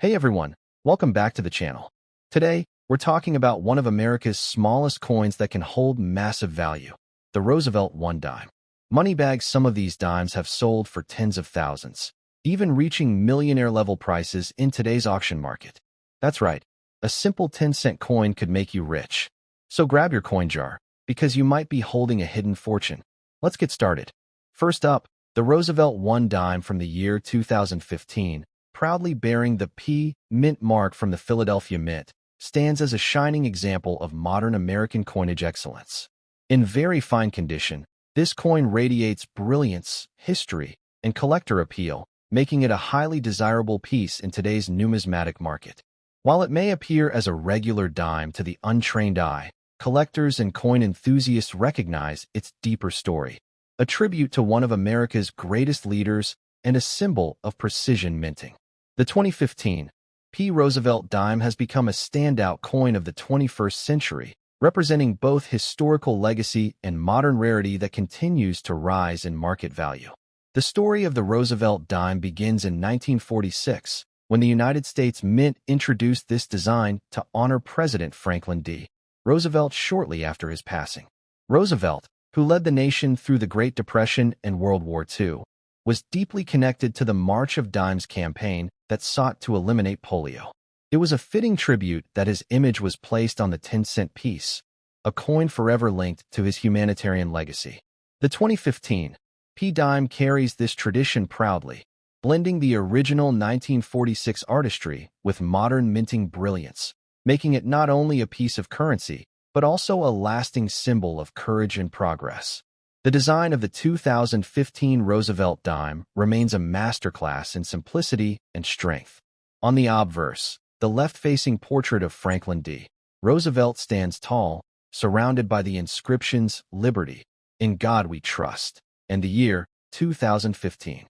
Hey everyone, welcome back to the channel. Today, we're talking about one of America's smallest coins that can hold massive value, the Roosevelt One dime. Moneybags, some of these dimes have sold for tens of thousands, even reaching millionaire-level prices in today's auction market. That's right, a simple 10-cent coin could make you rich. So grab your coin jar, because you might be holding a hidden fortune. Let's get started. First up, the Roosevelt One dime from the year 2015, proudly bearing the P Mint mark from the Philadelphia Mint, stands as a shining example of modern American coinage excellence. In very fine condition, this coin radiates brilliance, history, and collector appeal, making it a highly desirable piece in today's numismatic market. While it may appear as a regular dime to the untrained eye, collectors and coin enthusiasts recognize its deeper story, a tribute to one of America's greatest leaders and a symbol of precision minting. The 2015 P. Roosevelt dime has become a standout coin of the 21st century, representing both historical legacy and modern rarity that continues to rise in market value. The story of the Roosevelt dime begins in 1946, when the United States Mint introduced this design to honor President Franklin D. Roosevelt shortly after his passing. Roosevelt, who led the nation through the Great Depression and World War II, was deeply connected to the March of Dimes campaign that sought to eliminate polio. It was a fitting tribute that his image was placed on the 10-cent piece, a coin forever linked to his humanitarian legacy. The 2015 P dime carries this tradition proudly, blending the original 1946 artistry with modern minting brilliance, making it not only a piece of currency, but also a lasting symbol of courage and progress. The design of the 2015 Roosevelt dime remains a masterclass in simplicity and strength. On the obverse, the left-facing portrait of Franklin D. Roosevelt stands tall, surrounded by the inscriptions "Liberty," "In God We Trust," and the year 2015.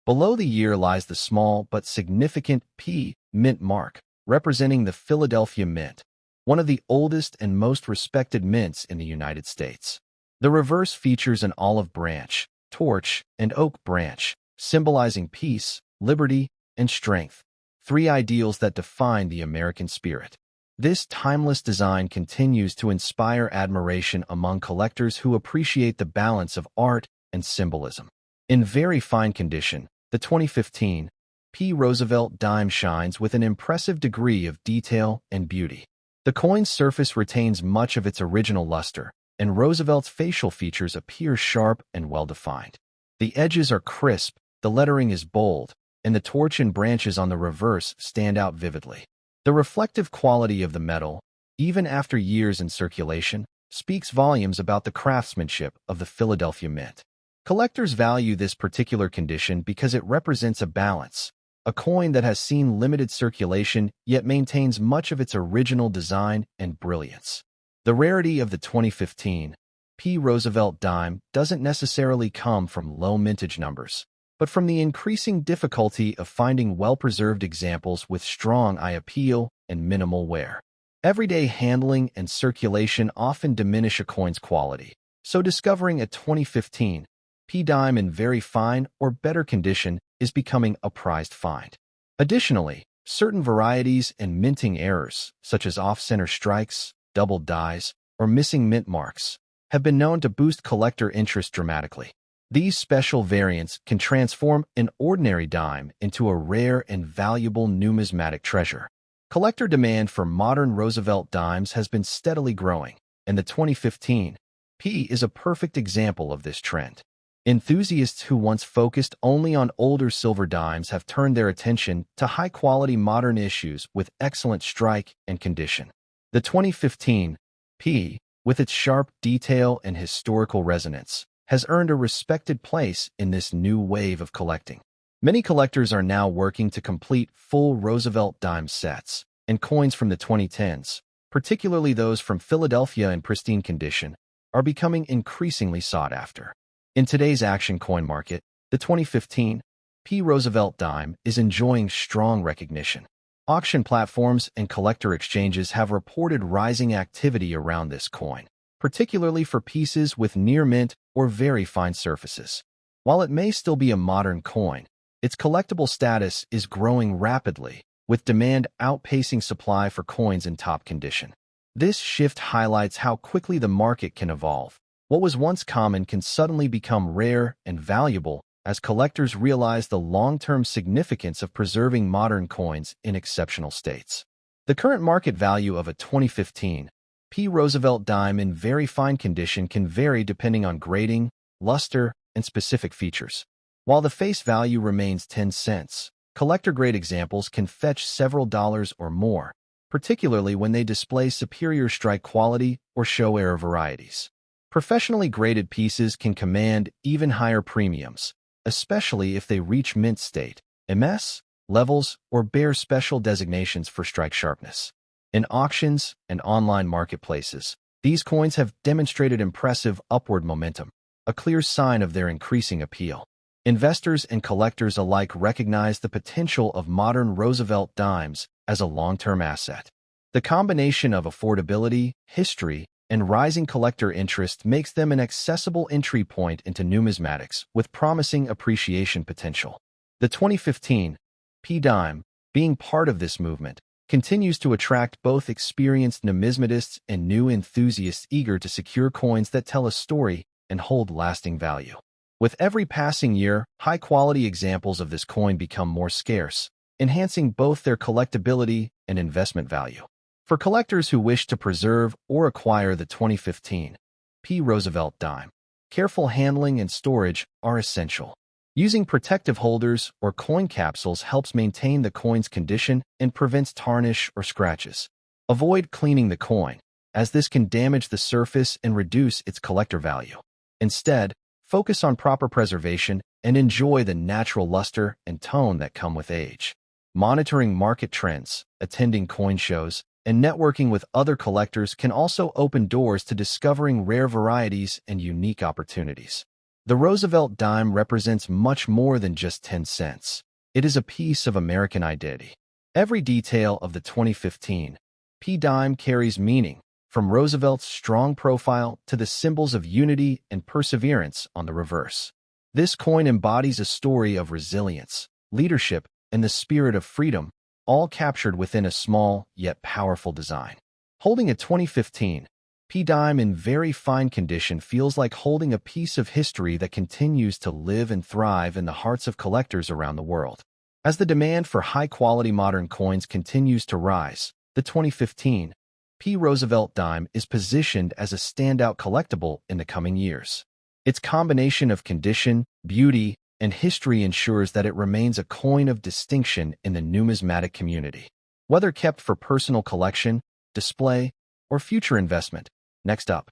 Below the year lies the small but significant P Mint mark, representing the Philadelphia Mint, one of the oldest and most respected mints in the United States. The reverse features an olive branch, torch, and oak branch, symbolizing peace, liberty, and strength, three ideals that define the American spirit. This timeless design continues to inspire admiration among collectors who appreciate the balance of art and symbolism. In very fine condition, the 2015 P. Roosevelt dime shines with an impressive degree of detail and beauty. The coin's surface retains much of its original luster, and Roosevelt's facial features appear sharp and well-defined. The edges are crisp, the lettering is bold, and the torch and branches on the reverse stand out vividly. The reflective quality of the metal, even after years in circulation, speaks volumes about the craftsmanship of the Philadelphia Mint. Collectors value this particular condition because it represents a balance, a coin that has seen limited circulation yet maintains much of its original design and brilliance. The rarity of the 2015 P. Roosevelt dime doesn't necessarily come from low mintage numbers, but from the increasing difficulty of finding well-preserved examples with strong eye appeal and minimal wear. Everyday handling and circulation often diminish a coin's quality, so discovering a 2015 P dime in very fine or better condition is becoming a prized find. Additionally, certain varieties and minting errors, such as off-center strikes, double dies, or missing mint marks, have been known to boost collector interest dramatically. These special variants can transform an ordinary dime into a rare and valuable numismatic treasure. Collector demand for modern Roosevelt dimes has been steadily growing, and the 2015 P is a perfect example of this trend. Enthusiasts who once focused only on older silver dimes have turned their attention to high-quality modern issues with excellent strike and condition. The 2015 P, with its sharp detail and historical resonance, has earned a respected place in this new wave of collecting. Many collectors are now working to complete full Roosevelt dime sets, and coins from the 2010s, particularly those from Philadelphia in pristine condition, are becoming increasingly sought after. In today's action coin market, the 2015 P. Roosevelt dime is enjoying strong recognition. Auction platforms and collector exchanges have reported rising activity around this coin, particularly for pieces with near mint or very fine surfaces. While it may still be a modern coin, its collectible status is growing rapidly, with demand outpacing supply for coins in top condition. This shift highlights how quickly the market can evolve. What was once common can suddenly become rare and valuable as collectors realize the long-term significance of preserving modern coins in exceptional states. The current market value of a 2015 P. Roosevelt dime in very fine condition can vary depending on grading, luster, and specific features. While the face value remains 10 cents, collector-grade examples can fetch several dollars or more, particularly when they display superior strike quality or show error varieties. Professionally graded pieces can command even higher premiums, especially if they reach mint state, MS, levels, or bear special designations for strike sharpness. In auctions and online marketplaces, these coins have demonstrated impressive upward momentum, a clear sign of their increasing appeal. Investors and collectors alike recognize the potential of modern Roosevelt dimes as a long-term asset. The combination of affordability, history, and rising collector interest makes them an accessible entry point into numismatics with promising appreciation potential. The 2015 P dime, being part of this movement, continues to attract both experienced numismatists and new enthusiasts eager to secure coins that tell a story and hold lasting value. With every passing year, high-quality examples of this coin become more scarce, enhancing both their collectability and investment value. For collectors who wish to preserve or acquire the 2015 P. Roosevelt dime, careful handling and storage are essential. Using protective holders or coin capsules helps maintain the coin's condition and prevents tarnish or scratches. Avoid cleaning the coin, as this can damage the surface and reduce its collector value. Instead, focus on proper preservation and enjoy the natural luster and tone that come with age. Monitoring market trends, attending coin shows, and networking with other collectors can also open doors to discovering rare varieties and unique opportunities. The Roosevelt dime represents much more than just 10 cents. It is a piece of American identity. Every detail of the 2015 P dime carries meaning, from Roosevelt's strong profile to the symbols of unity and perseverance on the reverse. This coin embodies a story of resilience, leadership, and the spirit of freedom, all captured within a small yet powerful design. Holding a 2015 P dime in very fine condition feels like holding a piece of history that continues to live and thrive in the hearts of collectors around the world. As the demand for high-quality modern coins continues to rise, the 2015 P. Roosevelt dime is positioned as a standout collectible in the coming years. Its combination of condition, beauty, and history ensures that it remains a coin of distinction in the numismatic community. Whether kept for personal collection, display, or future investment. Next up,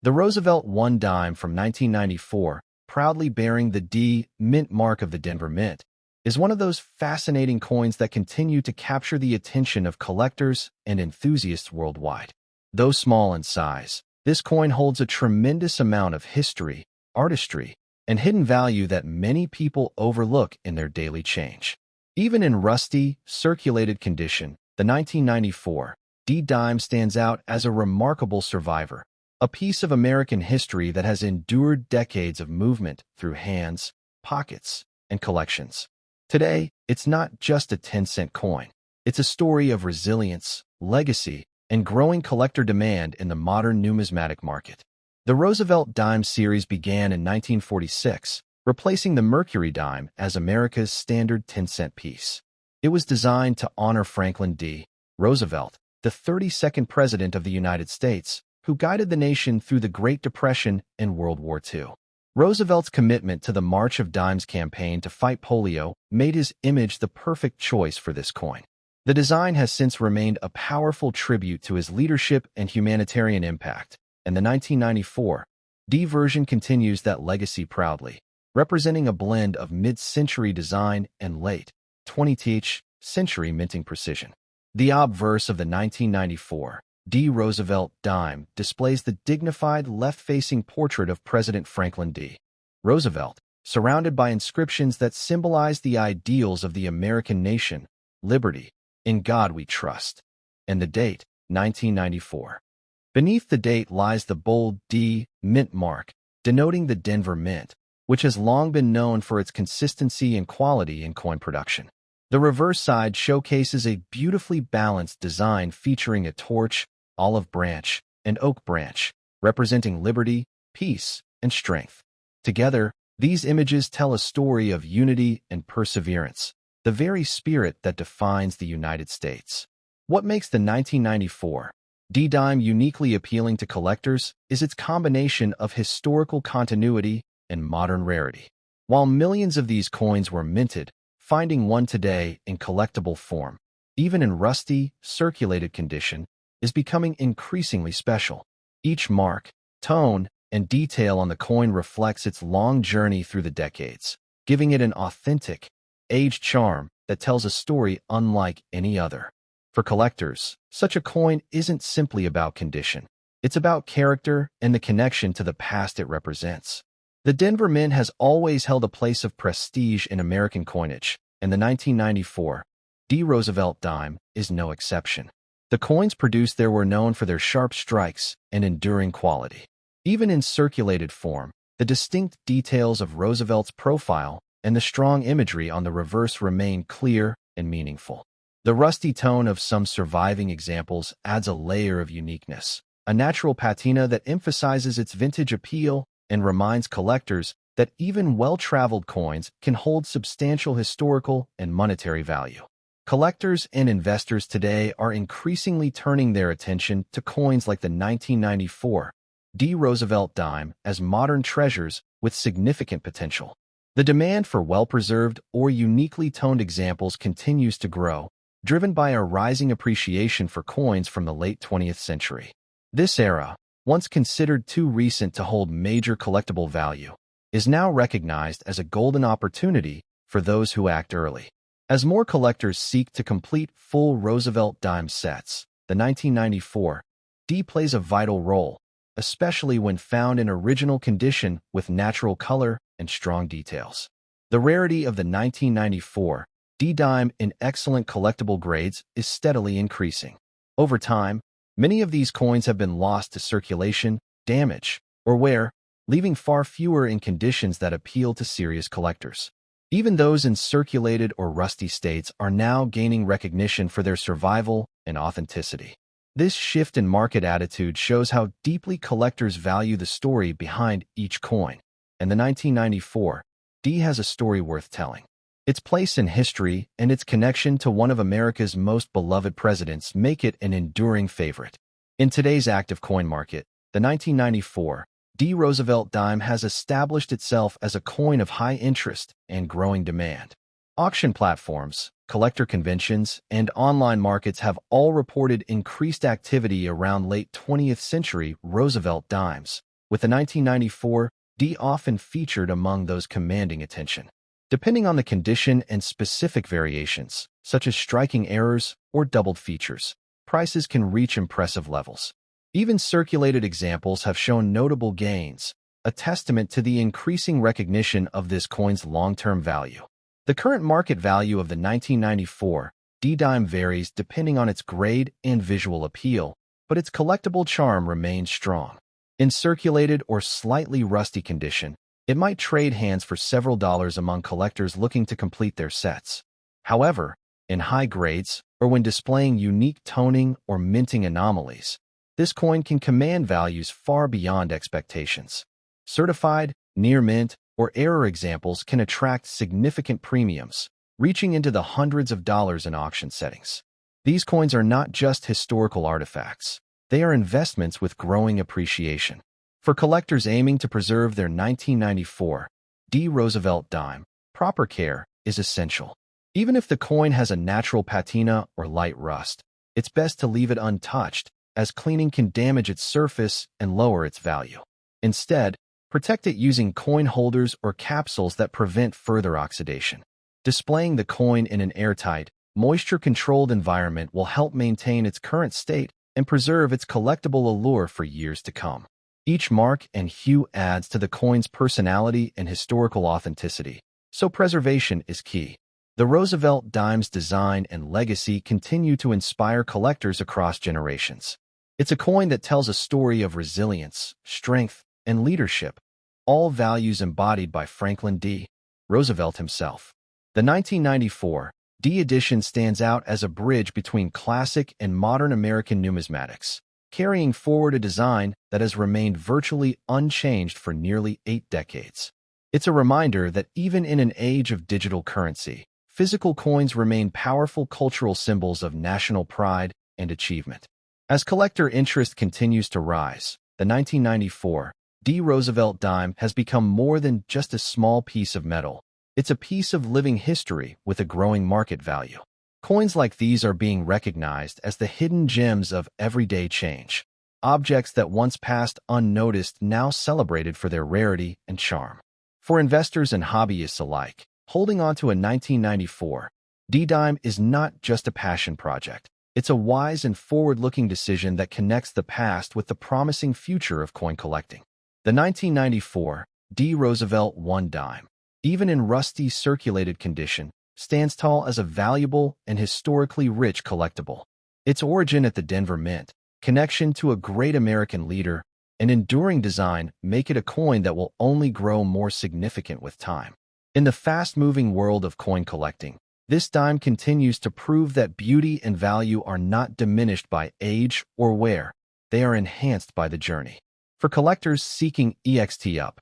the Roosevelt One dime from 1994, proudly bearing the D Mint mark of the Denver Mint, is one of those fascinating coins that continue to capture the attention of collectors and enthusiasts worldwide. Though small in size, this coin holds a tremendous amount of history, artistry, and hidden value that many people overlook in their daily change. Even in rusty, circulated condition, the 1994 D dime stands out as a remarkable survivor, a piece of American history that has endured decades of movement through hands, pockets, and collections. Today, it's not just a 10-cent coin. It's a story of resilience, legacy, and growing collector demand in the modern numismatic market. The Roosevelt dime series began in 1946, replacing the Mercury dime as America's standard 10-cent piece. It was designed to honor Franklin D. Roosevelt, the 32nd President of the United States, who guided the nation through the Great Depression and World War II. Roosevelt's commitment to the March of Dimes campaign to fight polio made his image the perfect choice for this coin. The design has since remained a powerful tribute to his leadership and humanitarian impact, and the 1994 D version continues that legacy proudly, representing a blend of mid-century design and late 20th century minting precision. The obverse of the 1994 D. Roosevelt dime displays the dignified left-facing portrait of President Franklin D. Roosevelt, surrounded by inscriptions that symbolize the ideals of the American nation, liberty, in God we trust, and the date, 1994. Beneath the date lies the bold D. Mint mark, denoting the Denver Mint, which has long been known for its consistency and quality in coin production. The reverse side showcases a beautifully balanced design featuring a torch, olive branch, and oak branch, representing liberty, peace, and strength. Together, these images tell a story of unity and perseverance, the very spirit that defines the United States. What makes the 1994 D-Dime uniquely appealing to collectors is its combination of historical continuity and modern rarity. While millions of these coins were minted, finding one today in collectible form, even in rusty, circulated condition, is becoming increasingly special. Each mark, tone, and detail on the coin reflects its long journey through the decades, giving it an authentic, aged charm that tells a story unlike any other. For collectors, such a coin isn't simply about condition. It's about character and the connection to the past it represents. The Denver Mint has always held a place of prestige in American coinage, and the 1994 D. Roosevelt dime is no exception. The coins produced there were known for their sharp strikes and enduring quality. Even in circulated form, the distinct details of Roosevelt's profile and the strong imagery on the reverse remain clear and meaningful. The rusty tone of some surviving examples adds a layer of uniqueness, a natural patina that emphasizes its vintage appeal and reminds collectors that even well-traveled coins can hold substantial historical and monetary value. Collectors and investors today are increasingly turning their attention to coins like the 1994 D. Roosevelt dime as modern treasures with significant potential. The demand for well-preserved or uniquely toned examples continues to grow, driven by a rising appreciation for coins from the late 20th century. This era, once considered too recent to hold major collectible value, is now recognized as a golden opportunity for those who act early. As more collectors seek to complete full Roosevelt dime sets, the 1994 D plays a vital role, especially when found in original condition with natural color and strong details. The rarity of the 1994 D-Dime in excellent collectible grades is steadily increasing. Over time, many of these coins have been lost to circulation, damage, or wear, leaving far fewer in conditions that appeal to serious collectors. Even those in circulated or rusty states are now gaining recognition for their survival and authenticity. This shift in market attitude shows how deeply collectors value the story behind each coin, and the 1994 D has a story worth telling. Its place in history and its connection to one of America's most beloved presidents make it an enduring favorite. In today's active coin market, the 1994 D. Roosevelt dime has established itself as a coin of high interest and growing demand. Auction platforms, collector conventions, and online markets have all reported increased activity around late 20th century Roosevelt dimes, with the 1994 D often featured among those commanding attention. Depending on the condition and specific variations, such as striking errors or doubled features, prices can reach impressive levels. Even circulated examples have shown notable gains, a testament to the increasing recognition of this coin's long-term value. The current market value of the 1994 D-Dime varies depending on its grade and visual appeal, but its collectible charm remains strong. In circulated or slightly rusty condition, it might trade hands for several dollars among collectors looking to complete their sets. However, in high grades, or when displaying unique toning or minting anomalies, this coin can command values far beyond expectations. Certified, near mint, or error examples can attract significant premiums, reaching into the hundreds of dollars in auction settings. These coins are not just historical artifacts. They are investments with growing appreciation. For collectors aiming to preserve their 1994 D. Roosevelt dime, proper care is essential. Even if the coin has a natural patina or light rust, it's best to leave it untouched, as cleaning can damage its surface and lower its value. Instead, protect it using coin holders or capsules that prevent further oxidation. Displaying the coin in an airtight, moisture-controlled environment will help maintain its current state and preserve its collectible allure for years to come. Each mark and hue adds to the coin's personality and historical authenticity, so preservation is key. The Roosevelt dime's design and legacy continue to inspire collectors across generations. It's a coin that tells a story of resilience, strength, and leadership, all values embodied by Franklin D. Roosevelt himself. The 1994 D edition stands out as a bridge between classic and modern American numismatics, carrying forward a design that has remained virtually unchanged for nearly 8 decades. It's a reminder that even in an age of digital currency, physical coins remain powerful cultural symbols of national pride and achievement. As collector interest continues to rise, the 1994 D. Roosevelt dime has become more than just a small piece of metal. It's a piece of living history with a growing market value. Coins like these are being recognized as the hidden gems of everyday change, objects that once passed unnoticed now celebrated for their rarity and charm. For investors and hobbyists alike, holding on to a 1994 D-dime is not just a passion project. It's a wise and forward-looking decision that connects the past with the promising future of coin collecting. The 1994 D. Roosevelt One dime, even in rusty circulated condition, stands tall as a valuable and historically rich collectible. Its origin at the Denver Mint, connection to a great American leader, and enduring design make it a coin that will only grow more significant with time. In the fast-moving world of coin collecting, this dime continues to prove that beauty and value are not diminished by age or wear. They are enhanced by the journey. For collectors seeking EXT up,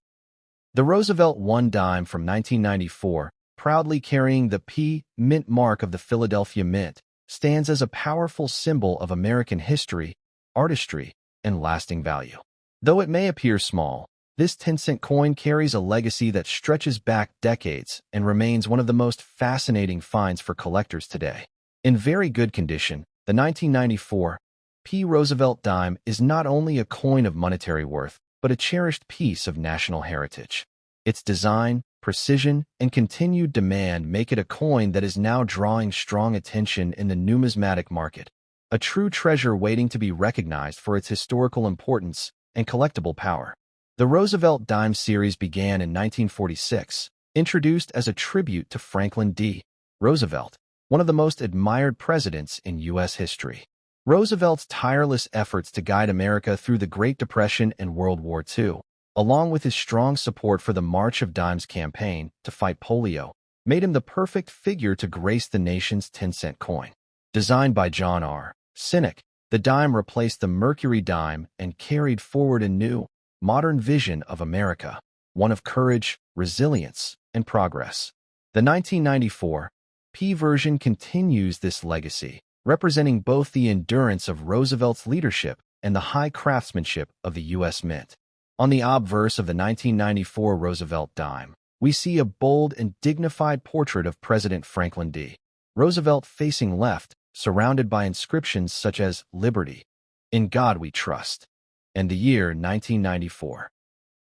the Roosevelt One dime from 1994, proudly carrying the P. Mint mark of the Philadelphia Mint, stands as a powerful symbol of American history, artistry, and lasting value. Though it may appear small, this 10-cent coin carries a legacy that stretches back decades and remains one of the most fascinating finds for collectors today. In very good condition, the 1994 P. Roosevelt dime is not only a coin of monetary worth, but a cherished piece of national heritage. Its design, precision, and continued demand make it a coin that is now drawing strong attention in the numismatic market, a true treasure waiting to be recognized for its historical importance and collectible power. The Roosevelt dime series began in 1946, introduced as a tribute to Franklin D. Roosevelt, one of the most admired presidents in U.S. history. Roosevelt's tireless efforts to guide America through the Great Depression and World War II, along with his strong support for the March of Dimes campaign to fight polio, made him the perfect figure to grace the nation's 10-cent coin. Designed by John R. Sinek, the dime replaced the Mercury dime and carried forward a new, modern vision of America, one of courage, resilience, and progress. The 1994 P version continues this legacy, representing both the endurance of Roosevelt's leadership and the high craftsmanship of the U.S. Mint. On the obverse of the 1994 Roosevelt dime, we see a bold and dignified portrait of President Franklin D. Roosevelt facing left, surrounded by inscriptions such as Liberty, In God We Trust, and the year 1994.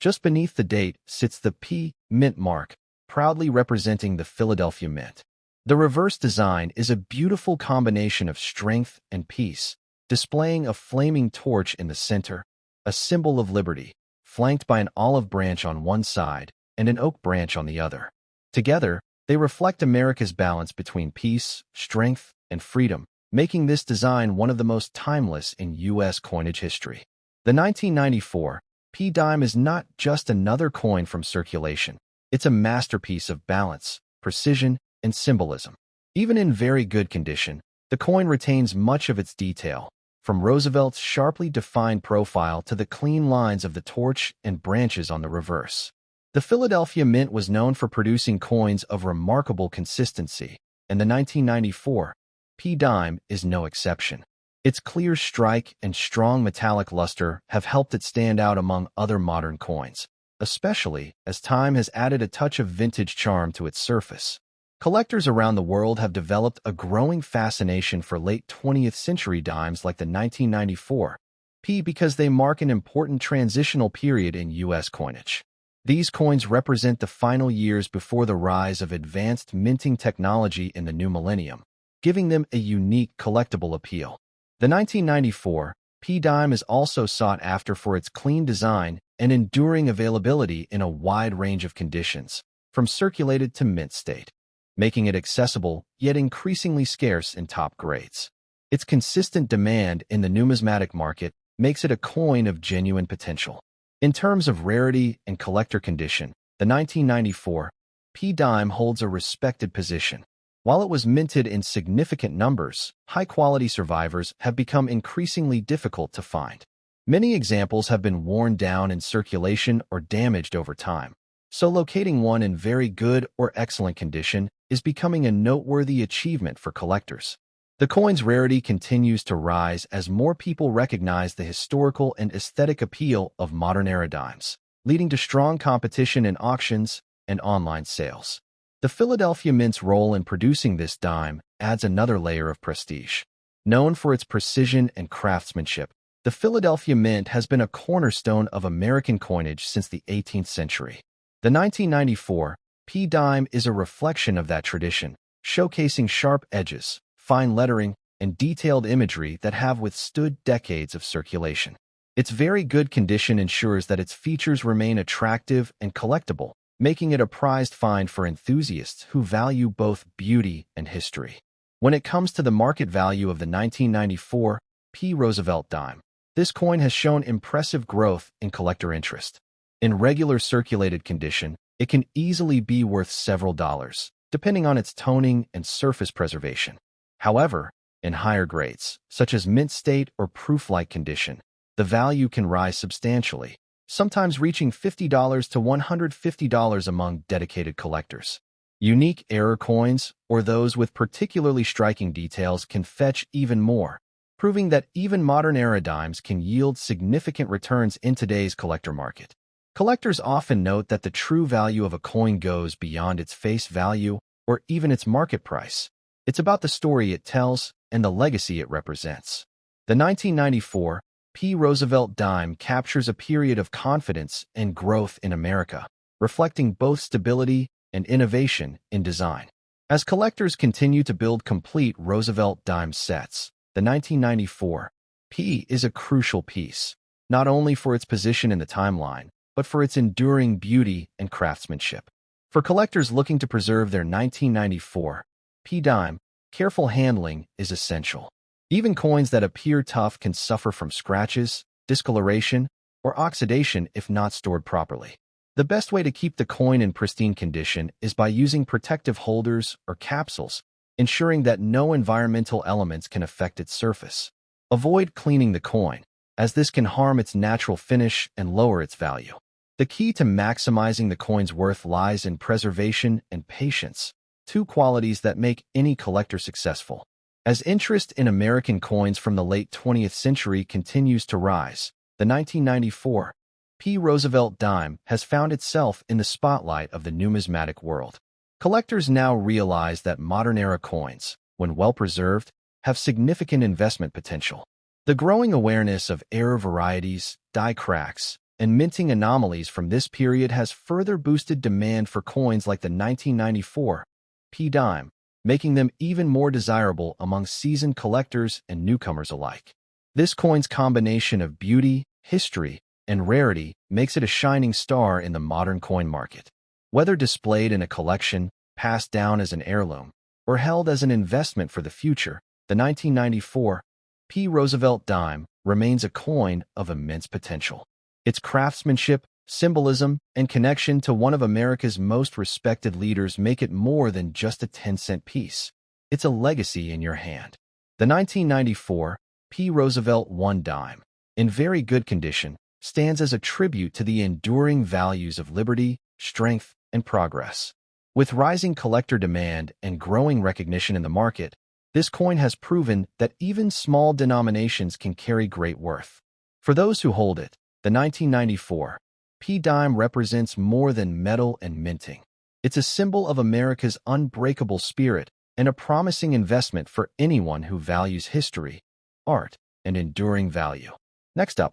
Just beneath the date sits the P. Mint mark, proudly representing the Philadelphia Mint. The reverse design is a beautiful combination of strength and peace, displaying a flaming torch in the center, a symbol of liberty, flanked by an olive branch on one side and an oak branch on the other. Together, they reflect America's balance between peace, strength, and freedom, making this design one of the most timeless in U.S. coinage history. The 1994 P dime is not just another coin from circulation. It's a masterpiece of balance, precision, and symbolism. Even in very good condition, the coin retains much of its detail, from Roosevelt's sharply defined profile to the clean lines of the torch and branches on the reverse. The Philadelphia Mint was known for producing coins of remarkable consistency, and the 1994 P dime is no exception. Its clear strike and strong metallic luster have helped it stand out among other modern coins, especially as time has added a touch of vintage charm to its surface. Collectors around the world have developed a growing fascination for late 20th century dimes like the 1994 P because they mark an important transitional period in U.S. coinage. These coins represent the final years before the rise of advanced minting technology in the new millennium, giving them a unique collectible appeal. The 1994 P dime is also sought after for its clean design and enduring availability in a wide range of conditions, from circulated to mint state, making it accessible yet increasingly scarce in top grades. Its consistent demand in the numismatic market makes it a coin of genuine potential. In terms of rarity and collector condition, the 1994 P dime holds a respected position. While it was minted in significant numbers, high-quality survivors have become increasingly difficult to find. Many examples have been worn down in circulation or damaged over time, so locating one in very good or excellent condition is becoming a noteworthy achievement for collectors. The coin's rarity continues to rise as more people recognize the historical and aesthetic appeal of modern-era dimes, leading to strong competition in auctions and online sales. The Philadelphia Mint's role in producing this dime adds another layer of prestige. Known for its precision and craftsmanship, the Philadelphia Mint has been a cornerstone of American coinage since the 18th century. The 1994 P dime is a reflection of that tradition, showcasing sharp edges, fine lettering, and detailed imagery that have withstood decades of circulation. Its very good condition ensures that its features remain attractive and collectible, making it a prized find for enthusiasts who value both beauty and history. When it comes to the market value of the 1994 P Roosevelt dime, this coin has shown impressive growth in collector interest. In regular circulated condition, it can easily be worth several dollars, depending on its toning and surface preservation. However, in higher grades, such as mint state or proof-like condition, the value can rise substantially, sometimes reaching $50 to $150 among dedicated collectors. Unique error coins, or those with particularly striking details, can fetch even more, proving that even modern-era dimes can yield significant returns in today's collector market. Collectors often note that the true value of a coin goes beyond its face value or even its market price. It's about the story it tells and the legacy it represents. The 1994 P. Roosevelt dime captures a period of confidence and growth in America, reflecting both stability and innovation in design. As collectors continue to build complete Roosevelt dime sets, the 1994 P is a crucial piece, not only for its position in the timeline, but for its enduring beauty and craftsmanship. For collectors looking to preserve their 1994 P dime, careful handling is essential. Even coins that appear tough can suffer from scratches, discoloration, or oxidation if not stored properly. The best way to keep the coin in pristine condition is by using protective holders or capsules, ensuring that no environmental elements can affect its surface. Avoid cleaning the coin, as this can harm its natural finish and lower its value. The key to maximizing the coin's worth lies in preservation and patience, two qualities that make any collector successful. As interest in American coins from the late 20th century continues to rise, the 1994 P. Roosevelt dime has found itself in the spotlight of the numismatic world. Collectors now realize that modern-era coins, when well-preserved, have significant investment potential. The growing awareness of error varieties, die cracks, and minting anomalies from this period has further boosted demand for coins like the 1994 P dime, making them even more desirable among seasoned collectors and newcomers alike. This coin's combination of beauty, history, and rarity makes it a shining star in the modern coin market. Whether displayed in a collection, passed down as an heirloom, or held as an investment for the future, the 1994 P. Roosevelt dime remains a coin of immense potential. Its craftsmanship, symbolism, and connection to one of America's most respected leaders make it more than just a 10-cent piece. It's a legacy in your hand. The 1994 P. Roosevelt One dime, in very good condition, stands as a tribute to the enduring values of liberty, strength, and progress. With rising collector demand and growing recognition in the market, this coin has proven that even small denominations can carry great worth. For those who hold it, the 1994 P dime represents more than metal and minting. It's a symbol of America's unbreakable spirit and a promising investment for anyone who values history, art, and enduring value. Next up,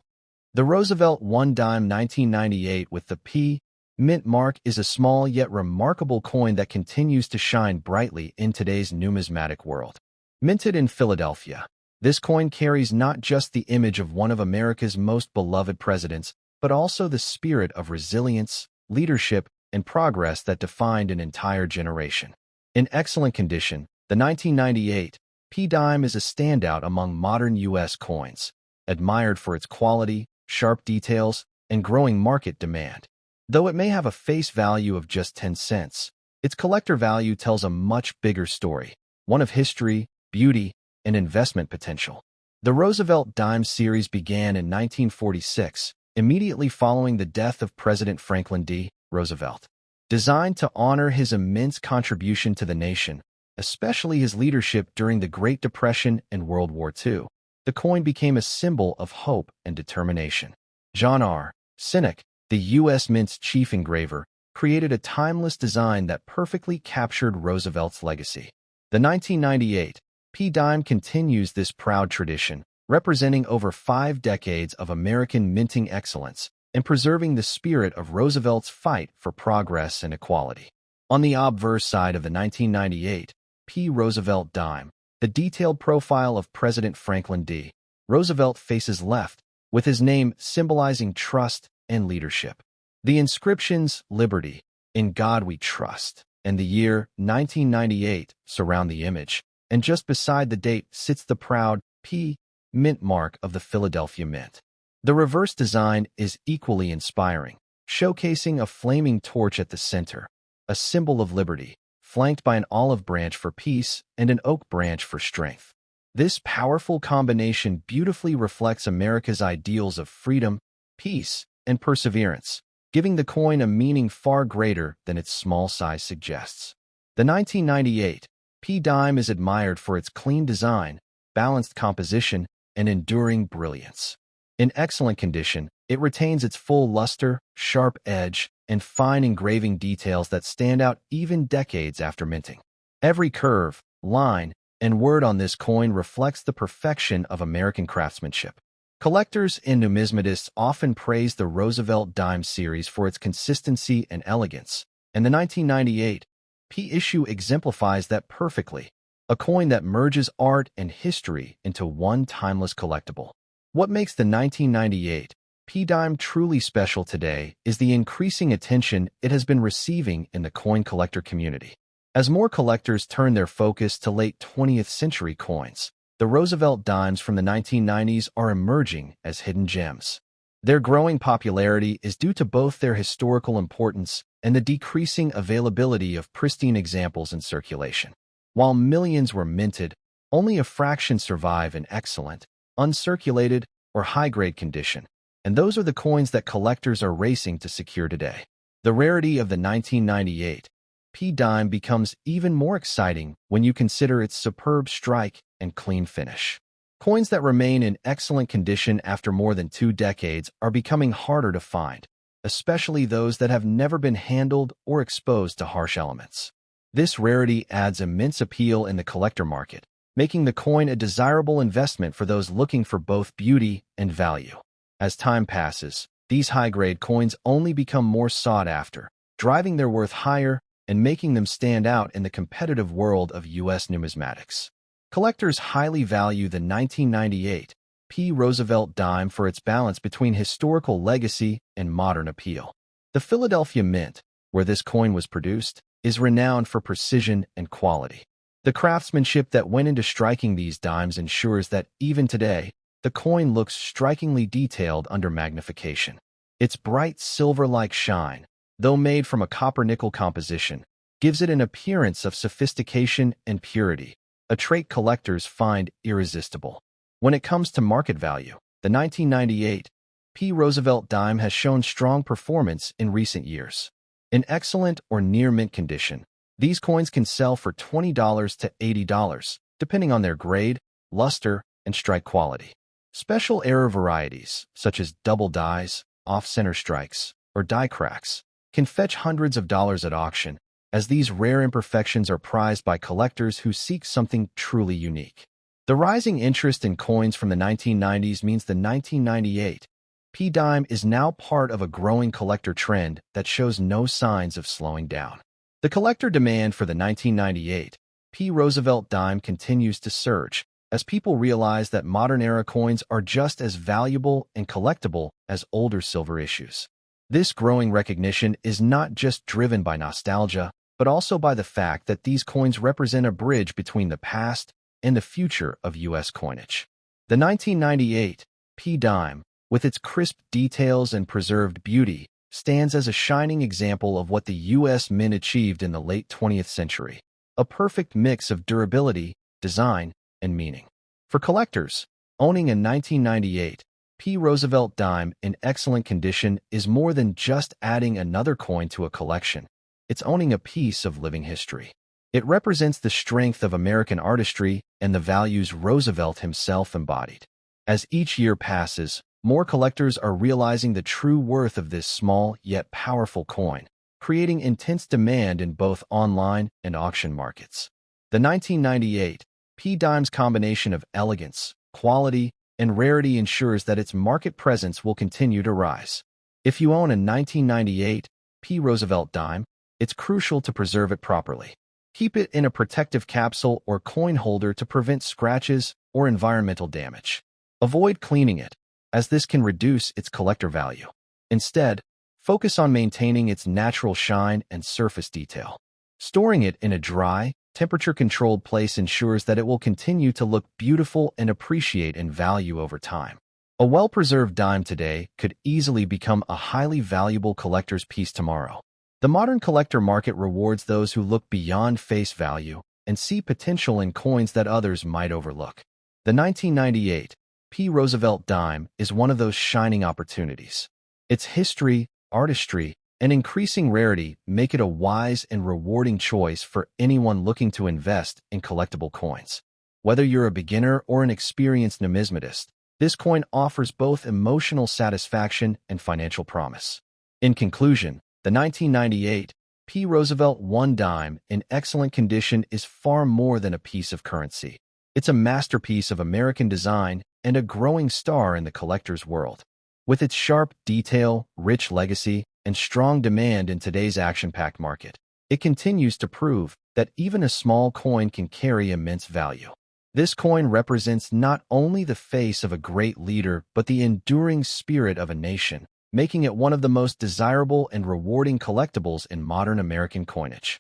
the Roosevelt One dime 1998 with the P mint mark is a small yet remarkable coin that continues to shine brightly in today's numismatic world. Minted in Philadelphia, this coin carries not just the image of one of America's most beloved presidents, but also the spirit of resilience, leadership, and progress that defined an entire generation. In excellent condition, the 1998 P dime is a standout among modern U.S. coins, admired for its quality, sharp details, and growing market demand. Though it may have a face value of just 10 cents, Its collector value tells a much bigger story, one of history, beauty, and investment potential. The Roosevelt dime series began in 1946, immediately following the death of President Franklin D. Roosevelt. Designed to honor his immense contribution to the nation, especially his leadership during the Great Depression and World War II, the coin became a symbol of hope and determination. John R. Sinek, the U.S. Mint's chief engraver, created a timeless design that perfectly captured Roosevelt's legacy. The 1998 P dime continues this proud tradition, representing over 5 decades of American minting excellence and preserving the spirit of Roosevelt's fight for progress and equality. On the obverse side of the 1998 P Roosevelt dime, the detailed profile of President Franklin D. Roosevelt faces left, with his name symbolizing trust and leadership. The inscriptions, "Liberty, in God we trust," and the year 1998 surround the image, and just beside the date sits the proud P mint mark of the Philadelphia Mint. The reverse design is equally inspiring, showcasing a flaming torch at the center, a symbol of liberty, flanked by an olive branch for peace and an oak branch for strength. This powerful combination beautifully reflects America's ideals of freedom, peace, and perseverance, giving the coin a meaning far greater than its small size suggests. The 1998 P dime is admired for its clean design, balanced composition, and enduring brilliance. In excellent condition, it retains its full luster, sharp edge, and fine engraving details that stand out even decades after minting. Every curve, line, and word on this coin reflects the perfection of American craftsmanship. Collectors and numismatists often praise the Roosevelt dime series for its consistency and elegance, and the 1998 P issue exemplifies that perfectly, a coin that merges art and history into one timeless collectible. What makes the 1998 P dime truly special today is the increasing attention it has been receiving in the coin collector community. As more collectors turn their focus to late 20th century coins, the Roosevelt dimes from the 1990s are emerging as hidden gems. Their growing popularity is due to both their historical importance and the decreasing availability of pristine examples in circulation. While millions were minted, only a fraction survive in excellent, uncirculated, or high-grade condition, and those are the coins that collectors are racing to secure today. The rarity of the 1998 P dime becomes even more exciting when you consider its superb strike and clean finish. Coins that remain in excellent condition after more than 2 decades are becoming harder to find, especially those that have never been handled or exposed to harsh elements. This rarity adds immense appeal in the collector market, making the coin a desirable investment for those looking for both beauty and value. As time passes, these high-grade coins only become more sought after, driving their worth higher and making them stand out in the competitive world of U.S. numismatics. Collectors highly value the 1998 P Roosevelt dime for its balance between historical legacy and modern appeal. The Philadelphia Mint, where this coin was produced, is renowned for precision and quality. The craftsmanship that went into striking these dimes ensures that, even today, the coin looks strikingly detailed under magnification. Its bright silver-like shine, though made from a copper-nickel composition, gives it an appearance of sophistication and purity, a trait collectors find irresistible. When it comes to market value, the 1998 P Roosevelt dime has shown strong performance in recent years. In excellent or near-mint condition, these coins can sell for $20 to $80, depending on their grade, luster, and strike quality. Special error varieties, such as double dies, off-center strikes, or die cracks, can fetch hundreds of dollars at auction, as these rare imperfections are prized by collectors who seek something truly unique. The rising interest in coins from the 1990s means the 1998 P dime is now part of a growing collector trend that shows no signs of slowing down. The collector demand for the 1998 P Roosevelt dime continues to surge, as people realize that modern-era coins are just as valuable and collectible as older silver issues. This growing recognition is not just driven by nostalgia, but also by the fact that these coins represent a bridge between the past and the future of U.S. coinage. The 1998 P dime, with its crisp details and preserved beauty, stands as a shining example of what the U.S. Mint achieved in the late 20th century, a perfect mix of durability, design, and meaning. For collectors, owning a 1998 P. Roosevelt dime in excellent condition is more than just adding another coin to a collection. It's owning a piece of living history. It represents the strength of American artistry and the values Roosevelt himself embodied. As each year passes, more collectors are realizing the true worth of this small yet powerful coin, creating intense demand in both online and auction markets. The 1998 P dime's combination of elegance, quality, and rarity ensures that its market presence will continue to rise. If you own a 1998 P Roosevelt dime, it's crucial to preserve it properly. Keep it in a protective capsule or coin holder to prevent scratches or environmental damage. Avoid cleaning it, as this can reduce its collector value. Instead, focus on maintaining its natural shine and surface detail. Storing it in a dry, temperature-controlled place ensures that it will continue to look beautiful and appreciate in value over time. A well-preserved dime today could easily become a highly valuable collector's piece tomorrow. The modern collector market rewards those who look beyond face value and see potential in coins that others might overlook. The 1998 P. Roosevelt dime is one of those shining opportunities. Its history, artistry, and increasing rarity make it a wise and rewarding choice for anyone looking to invest in collectible coins. Whether you're a beginner or an experienced numismatist, this coin offers both emotional satisfaction and financial promise. In conclusion, the 1998 P. Roosevelt One dime in excellent condition is far more than a piece of currency. It's a masterpiece of American design and a growing star in the collector's world. With its sharp detail, rich legacy, and strong demand in today's action-packed market, it continues to prove that even a small coin can carry immense value. This coin represents not only the face of a great leader, but the enduring spirit of a nation, making it one of the most desirable and rewarding collectibles in modern American coinage.